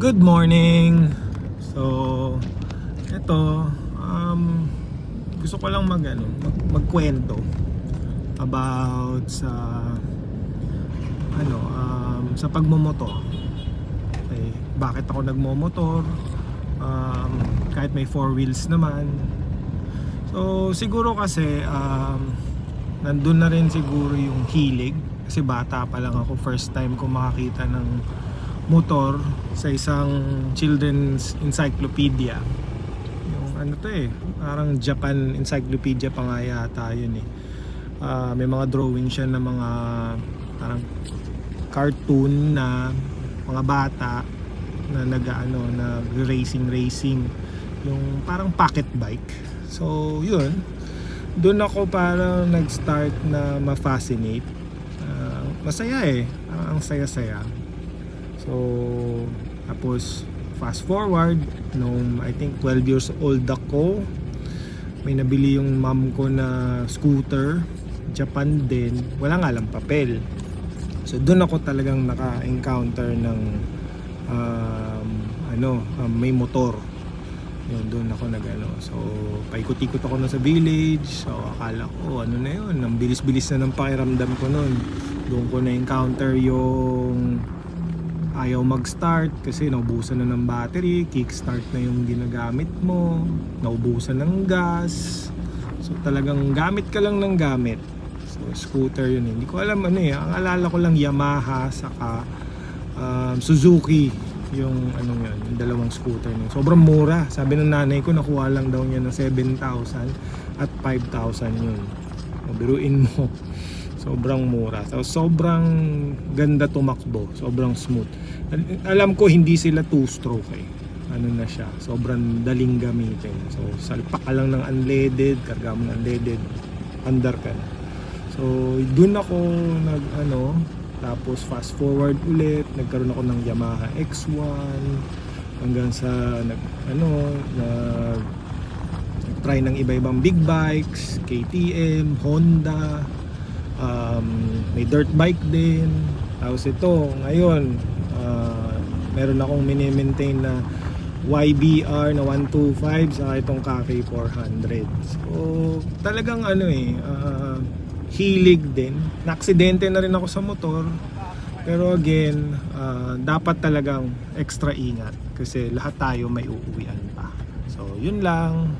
Good morning. So, ito gusto ko lang magkwento about sa pagmomotor. Okay, bakit ako nagmomotor? Kahit may four wheels naman. So, siguro kasi nandun na rin siguro yung hilig kasi bata pa lang ako, first time ko makakita ng motor sa isang children's encyclopedia. Yung parang Japan encyclopedia pa nga yata yun eh. May mga drawing siya ng mga parang cartoon na mga bata na racing yung parang pocket bike. So yun, doon ako parang nag-start na ma-fascinate. Masaya eh, ang saya-saya. So, tapos fast forward, nung I think 12 years old ako, may nabili yung mom ko na scooter, Japan din, wala nga lang papel. So doon ako talagang naka-encounter ng may motor. Yun, doon ako so paikot-ikot ako na sa village. So akala ko ano na yun, ang bilis-bilis na ng pakiramdam ko noon. Doon ko na-encounter yung ayaw mag-start kasi naubusan na ng battery, kickstart na yung ginagamit mo, naubusan ng gas. So talagang gamit ka lang ng gamit. So scooter yun eh. Hindi ko alam ang alala ko lang Yamaha saka Suzuki yung yung dalawang scooter niya. Sobrang mura. Sabi ng nanay ko nakuha lang daw niya ng 7,000 at 5,000 yun. Biruin mo. Sobrang mura. So, sobrang ganda tumakbo. Sobrang smooth. Alam ko hindi sila two-stroke eh. Na siya. Sobrang daling gamitin. So, salpak ka lang ng unleaded, karga mo ng unleaded, andar ka na. So, dun ako tapos fast forward ulit, nagkaroon ako ng Yamaha X1 hanggang sa try ng iba-ibang big bikes, KTM, Honda, may dirt bike din. Tapos ito ngayon meron akong mini-maintain na YBR na 125 saka itong Cafe 400. So talagang hilig din. Naaksidente na rin ako sa motor, pero again dapat talagang extra ingat kasi lahat tayo may uuwian pa. So yun lang.